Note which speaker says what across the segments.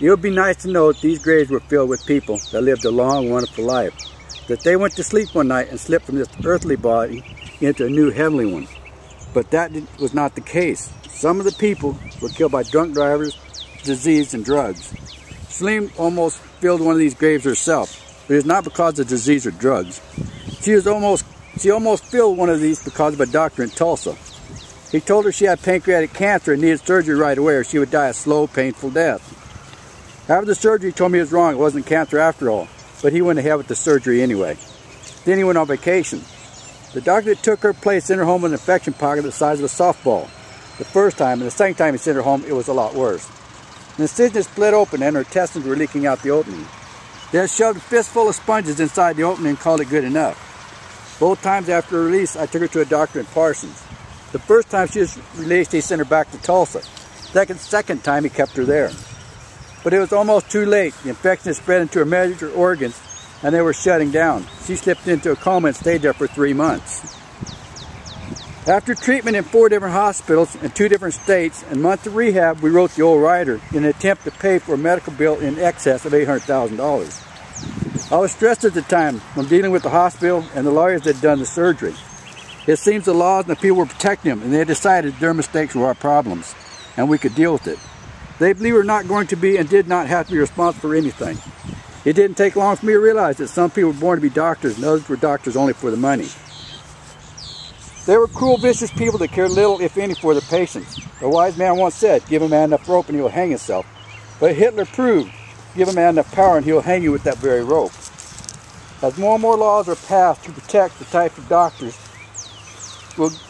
Speaker 1: It would be nice to know that these graves were filled with people that lived a long, wonderful life. That they went to sleep one night and slipped from this earthly body into a new heavenly one. But that was not the case. Some of the people were killed by drunk drivers, disease, and drugs. Shalene almost filled one of these graves herself, but it's not because of disease or drugs. She almost filled one of these because of a doctor in Tulsa. He told her she had pancreatic cancer and needed surgery right away or she would die a slow, painful death. After the surgery, he told me it was wrong. It wasn't cancer after all, but he went ahead with the surgery anyway. Then he went on vacation. The doctor that took her place sent her home with an infection pocket the size of a softball. The first time, and the second time he sent her home, it was a lot worse. The incision split open and her intestines were leaking out the opening. They had shoved a fistful of sponges inside the opening and called it good enough. Both times after her release, I took her to a doctor in Parsons. The first time she was released, he sent her back to Tulsa. Second time, he kept her there. But it was almost too late. The infection had spread into her major organs, and they were shutting down. She slipped into a coma and stayed there for 3 months. After treatment in 4 different hospitals in 2 different states and months of rehab, we wrote the old writer in an attempt to pay for a medical bill in excess of $800,000. I was stressed at the time from dealing with the hospital and the lawyers that had done the surgery. It seems the laws and the people were protecting them, and they decided their mistakes were our problems, and we could deal with it. They believe we're not going to be and did not have to be responsible for anything. It didn't take long for me to realize that some people were born to be doctors and others were doctors only for the money. They were cruel, vicious people that cared little, if any, for their patients. A wise man once said, give a man enough rope and he'll hang himself. But Hitler proved, give a man enough power and he'll hang you with that very rope. As more and more laws are passed to protect the type of doctors,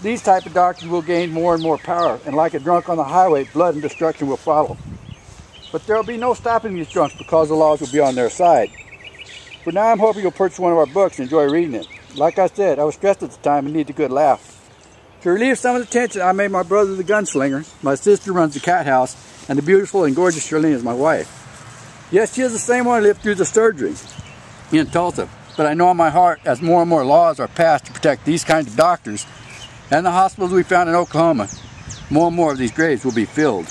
Speaker 1: these type of doctors will gain more and more power, and like a drunk on the highway, blood and destruction will follow. But there will be no stopping these drunks because the laws will be on their side. For now, I'm hoping you'll purchase one of our books and enjoy reading it. Like I said, I was stressed at the time and needed a good laugh. To relieve some of the tension, I made my brother the gunslinger, my sister runs the cat house, and the beautiful and gorgeous Shalene is my wife. Yes, she is the same one who lived through the surgery in Tulsa, but I know in my heart, as more and more laws are passed to protect these kinds of doctors, and the hospitals we found in Oklahoma, more and more of these graves will be filled.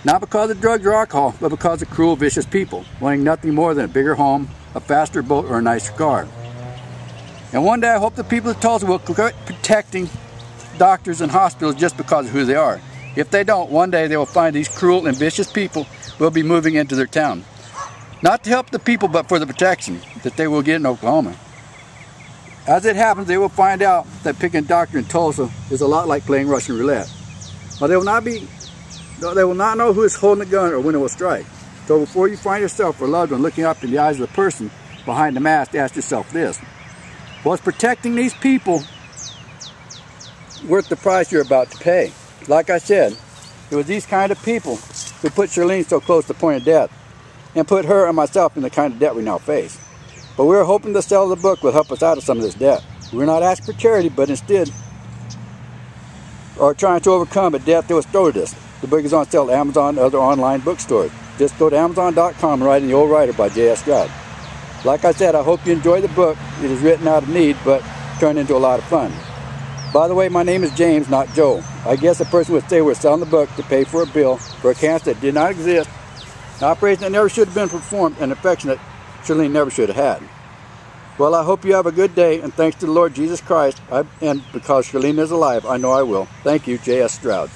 Speaker 1: Not because of drugs or alcohol, but because of cruel, vicious people, wanting nothing more than a bigger home, a faster boat, or a nicer car. And one day I hope the people of Tulsa will quit protecting doctors and hospitals just because of who they are. If they don't, one day they will find these cruel and vicious people will be moving into their town. Not to help the people, but for the protection that they will get in Oklahoma. As it happens, they will find out that picking a doctor in Tulsa is a lot like playing Russian roulette. But they will not know who is holding the gun or when it will strike. So before you find yourself or loved one looking up in the eyes of the person behind the mask, ask yourself this: was protecting these people worth the price you're about to pay? Like I said, it was these kind of people who put Shalene so close to the point of death and put her and myself in the kind of debt we now face. But we are hoping the sale of the book will help us out of some of this debt. We're not asking for charity, but instead are trying to overcome a debt that was thrown at us. The book is on sale at Amazon and other online bookstores. Just go to Amazon.com and write in The Old Writer by J.S. Stroud. Like I said, I hope you enjoy the book. It is written out of need, but turned into a lot of fun. By the way, my name is James, not Joe. I guess a person would say we're selling the book to pay for a bill for a cancer that did not exist, an operation that never should have been performed, and an infection that Shalene never should have had. Well, I hope you have a good day, and thanks to the Lord Jesus Christ, and because Shalene is alive, I know I will. Thank you, J.S. Stroud.